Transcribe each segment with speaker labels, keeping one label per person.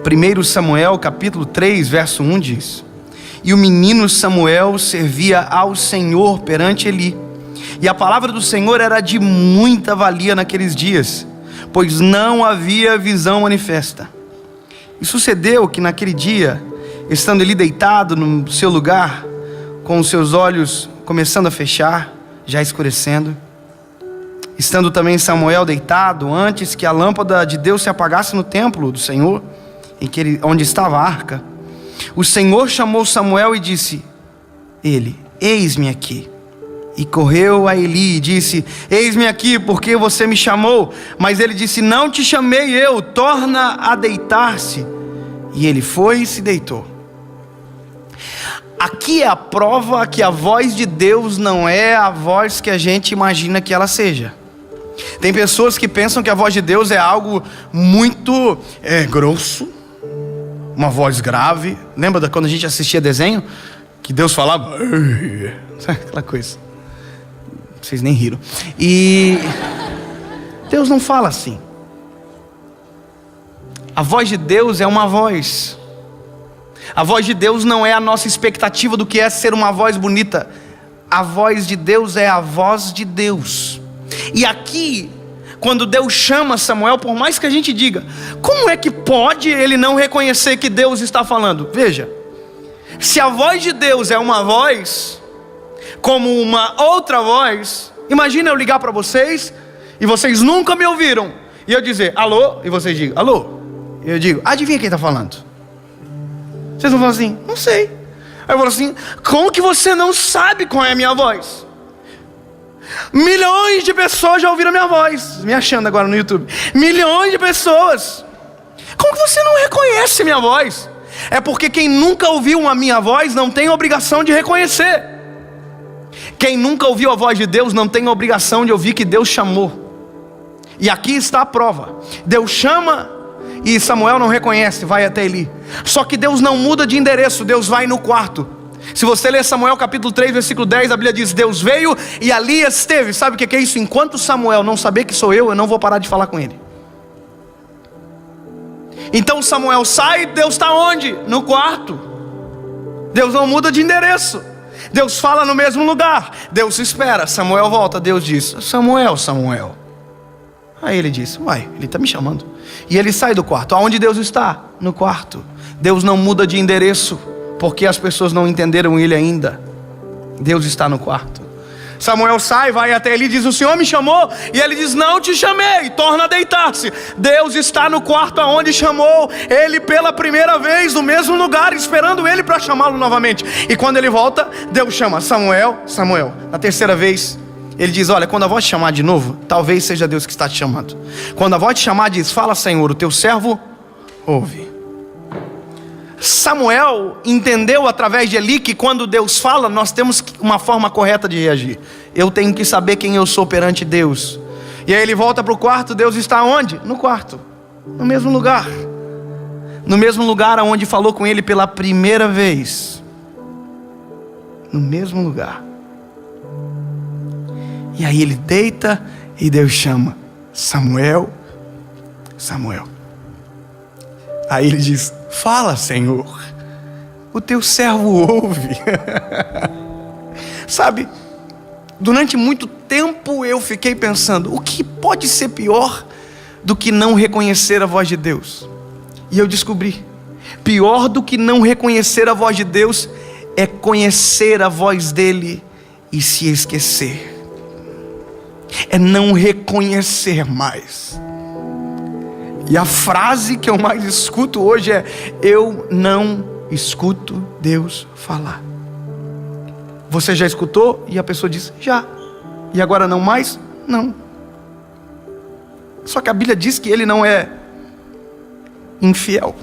Speaker 1: 1 Samuel capítulo 3, verso 1 diz: E o menino Samuel servia ao Senhor perante Eli, e a palavra do Senhor era de muita valia naqueles dias, pois não havia visão manifesta. E sucedeu que naquele dia, estando Eli deitado no seu lugar, com os seus olhos começando a fechar, já escurecendo, estando também Samuel deitado, antes que a lâmpada de Deus se apagasse no templo do Senhor, onde estava a arca, o Senhor chamou Samuel e disse: Ele, eis-me aqui. E correu a Eli e disse: Eis-me aqui, porque você me chamou? Mas ele disse: Não te chamei eu, torna a deitar-se. E ele foi e se deitou. Aqui é a prova que a voz de Deus não é a voz que a gente imagina que ela seja. Tem pessoas que pensam que a voz de Deus é algo muito grosso, uma voz grave. Lembra quando a gente assistia desenho? Que Deus falava, aquela coisa. Vocês nem riram. E Deus não fala assim. A voz de Deus é uma voz. A voz de Deus não é a nossa expectativa do que é ser uma voz bonita. A voz de Deus é a voz de Deus. E aqui, quando Deus chama Samuel, por mais que a gente diga, como é que pode ele não reconhecer que Deus está falando? Veja, se a voz de Deus é uma voz, como uma outra voz, imagina eu ligar para vocês, e vocês nunca me ouviram, e eu dizer, alô, e vocês digam, alô, e eu digo, adivinha quem está falando? Vocês vão falar assim, não sei. Aí eu falo assim, como que você não sabe qual é a minha voz? Milhões de pessoas já ouviram a minha voz, me achando agora no YouTube. Milhões de pessoas. Como que você não reconhece minha voz? É porque quem nunca ouviu a minha voz não tem obrigação de reconhecer. Quem nunca ouviu a voz de Deus não tem obrigação de ouvir que Deus chamou. E aqui está a prova. Deus chama e Samuel não reconhece, vai até Eli. Só que Deus não muda de endereço, Deus vai no quarto. Se você ler Samuel capítulo 3, versículo 10, a Bíblia diz, Deus veio e ali esteve. Sabe o que é isso? Enquanto Samuel não saber que sou eu não vou parar de falar com ele. Então Samuel sai, Deus está onde? No quarto. Deus não muda de endereço. Deus fala no mesmo lugar. Deus espera, Samuel volta, Deus diz, Samuel, Samuel. Aí ele diz, uai, ele está me chamando. E ele sai do quarto. Aonde Deus está? No quarto. Deus não muda de endereço, porque as pessoas não entenderam ele ainda. Deus está no quarto. Samuel sai, vai até ele e diz, o Senhor me chamou? E ele diz, não te chamei, torna a deitar-se. Deus está no quarto aonde chamou ele pela primeira vez, no mesmo lugar, esperando ele para chamá-lo novamente. E quando ele volta, Deus chama, Samuel, Samuel. Na terceira vez, ele diz, olha, quando a voz te chamar de novo, talvez seja Deus que está te chamando. Quando a voz te chamar, diz, fala Senhor, o teu servo ouve. Samuel entendeu através de Eli que quando Deus fala, nós temos uma forma correta de reagir. Eu tenho que saber quem eu sou perante Deus. E aí ele volta para o quarto, Deus está onde? No quarto, no mesmo lugar. No mesmo lugar onde falou com ele pela primeira vez. No mesmo lugar. E aí ele deita e Deus chama, Samuel, Samuel. Aí ele diz, fala Senhor, o teu servo ouve. Sabe, durante muito tempo eu fiquei pensando, o que pode ser pior do que não reconhecer a voz de Deus? E eu descobri, pior do que não reconhecer a voz de Deus é conhecer a voz dele e se esquecer. É não reconhecer mais. E a frase que eu mais escuto hoje é, eu não escuto Deus falar. Você já escutou? E a pessoa diz, já. E agora não mais? Não. Só que a Bíblia diz que ele não é infiel,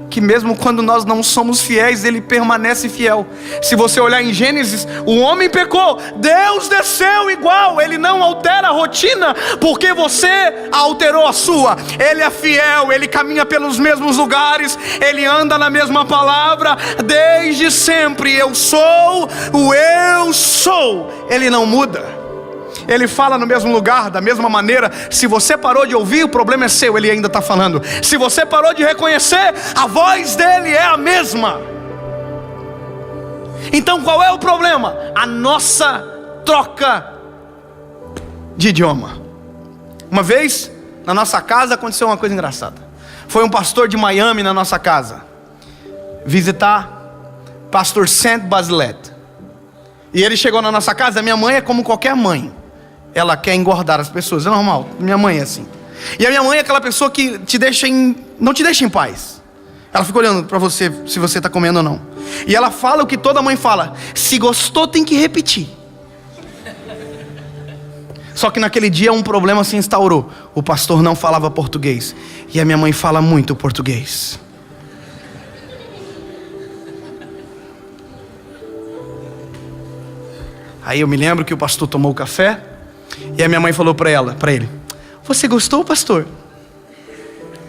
Speaker 1: que mesmo quando nós não somos fiéis, ele permanece fiel. Se você olhar em Gênesis, o homem pecou, Deus desceu igual. Ele não altera a rotina porque você alterou a sua. Ele é fiel, ele caminha pelos mesmos lugares, ele anda na mesma palavra desde sempre. Eu sou o eu sou. Ele não muda. Ele fala no mesmo lugar, da mesma maneira. Se você parou de ouvir, o problema é seu, ele ainda está falando. Se você parou de reconhecer, a voz dele é a mesma. Então qual é o problema? A nossa troca de idioma. Uma vez, na nossa casa, aconteceu uma coisa engraçada. Foi um pastor de Miami na nossa casa visitar pastor Saint Basilette. E ele chegou na nossa casa. Minha mãe é como qualquer mãe, ela quer engordar as pessoas, é normal. Minha mãe é assim. E a minha mãe é aquela pessoa que não te deixa em paz. Ela fica olhando para você, se você está comendo ou não. E ela fala o que toda mãe fala: se gostou tem que repetir. Só que naquele dia um problema se instaurou. O pastor não falava português, e a minha mãe fala muito português. Aí eu me lembro que o pastor tomou o café, e a minha mãe falou para ele: você gostou, pastor?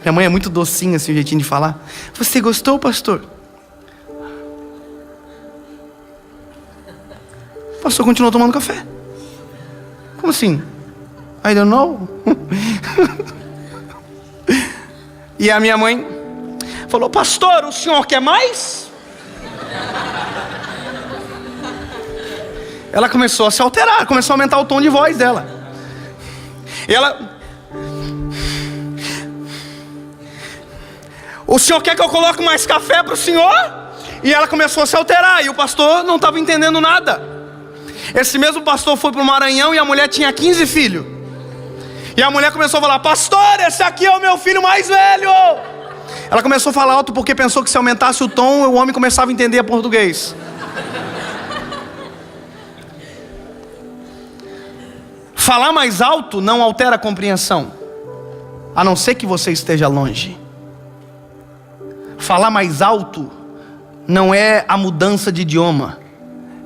Speaker 1: Minha mãe é muito docinha assim, o jeitinho de falar. Você gostou, pastor? O pastor continuou tomando café. Como assim? I don't know. E a minha mãe falou: pastor, o senhor quer mais? Ela começou a se alterar, começou a aumentar o tom de voz dela. E ela: o senhor quer que eu coloque mais café para o senhor? E ela começou a se alterar, e o pastor não estava entendendo nada. Esse mesmo pastor foi para o Maranhão, e a mulher tinha 15 filhos. E a mulher começou a falar: pastor, esse aqui é o meu filho mais velho. Ela começou a falar alto porque pensou que se aumentasse o tom, o homem começava a entender português. Falar mais alto não altera a compreensão, a não ser que você esteja longe. Falar mais alto não é a mudança de idioma,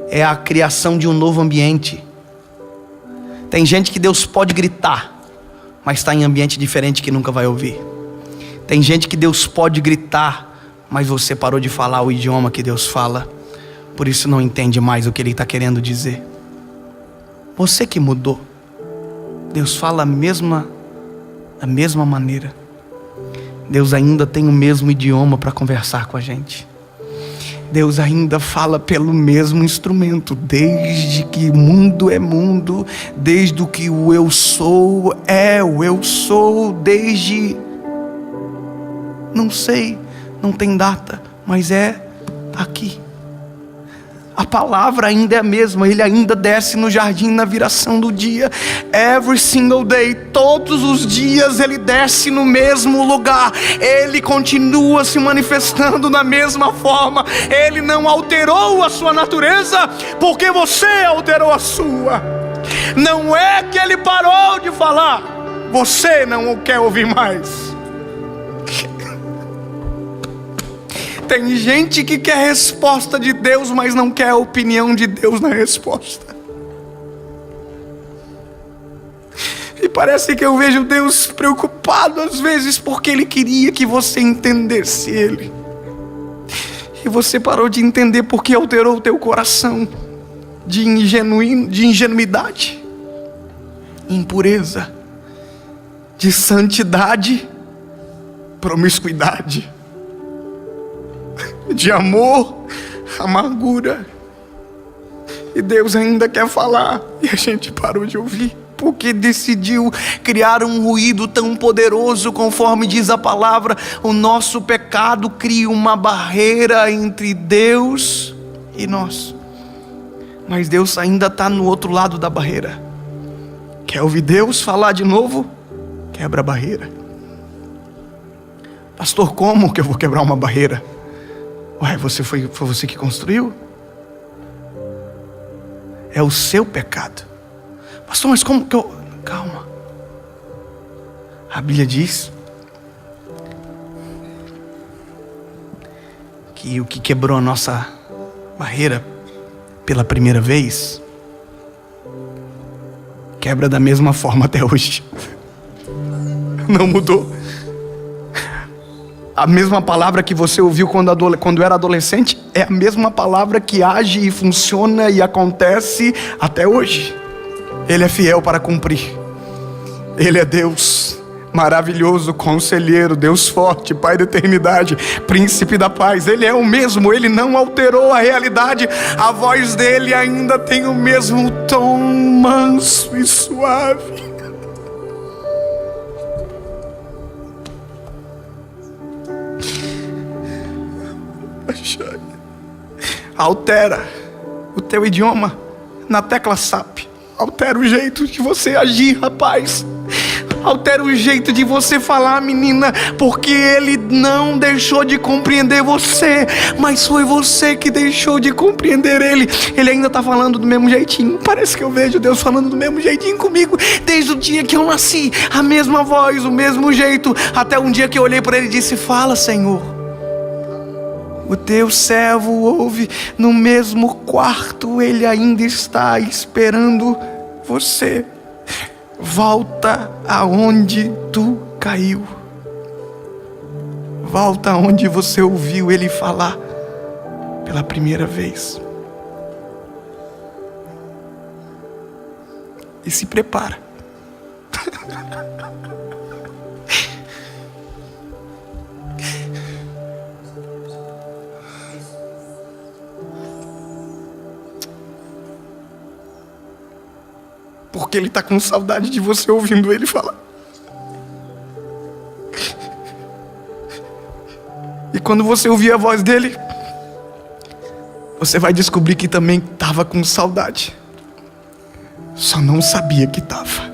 Speaker 1: é a criação de um novo ambiente. Tem gente que Deus pode gritar, mas está em ambiente diferente que nunca vai ouvir. Tem gente que Deus pode gritar, mas você parou de falar o idioma que Deus fala, por isso não entende mais o que Ele está querendo dizer. Você que mudou. Deus fala da mesma maneira. Deus ainda tem o mesmo idioma para conversar com a gente. Deus ainda fala pelo mesmo instrumento. Desde que mundo é mundo, desde que o eu sou é o eu sou, desde... não sei, não tem data, mas é aqui. A palavra ainda é a mesma. Ele ainda desce no jardim na viração do dia. Every single day, todos os dias Ele desce no mesmo lugar. Ele continua se manifestando da mesma forma. Ele não alterou a sua natureza porque você alterou a sua. Não é que Ele parou de falar, você não o quer ouvir mais. Tem gente que quer resposta de Deus, mas não quer a opinião de Deus na resposta. E parece que eu vejo Deus preocupado às vezes porque Ele queria que você entendesse Ele. E você parou de entender porque alterou o teu coração de ingenuidade, impureza, de santidade, promiscuidade, de amor, amargura. E Deus ainda quer falar, e a gente parou de ouvir, porque decidiu criar um ruído tão poderoso. Conforme diz a palavra, o nosso pecado cria uma barreira entre Deus e nós. Mas Deus ainda está no outro lado da barreira. Quer ouvir Deus falar de novo? Quebra a barreira. Pastor, como que eu vou quebrar uma barreira? Ué, foi você que construiu? É o seu pecado. Pastor, mas como que eu... Calma. A Bíblia diz que o que quebrou a nossa barreira pela primeira vez quebra da mesma forma até hoje. Não mudou. A mesma palavra que você ouviu quando era adolescente é a mesma palavra que age e funciona e acontece até hoje. Ele é fiel para cumprir. Ele é Deus maravilhoso, conselheiro, Deus forte, Pai da eternidade, príncipe da paz. Ele é o mesmo, ele não alterou a realidade. A voz dele ainda tem o mesmo tom manso e suave. Altera o teu idioma na tecla SAP. Altera o jeito de você agir, rapaz. Altera o jeito de você falar, menina, porque ele não deixou de compreender você, mas foi você que deixou de compreender ele. Ele ainda está falando do mesmo jeitinho. Parece que eu vejo Deus falando do mesmo jeitinho comigo desde o dia que eu nasci. A mesma voz, o mesmo jeito, até um dia que eu olhei para ele e disse: fala, Senhor. O teu servo ouve. No mesmo quarto ele ainda está esperando você. Volta aonde tu caiu. Volta aonde você ouviu ele falar pela primeira vez. E se prepara. Porque ele está com saudade de você ouvindo ele falar. E quando você ouvir a voz dele, você vai descobrir que também estava com saudade. Só não sabia que estava.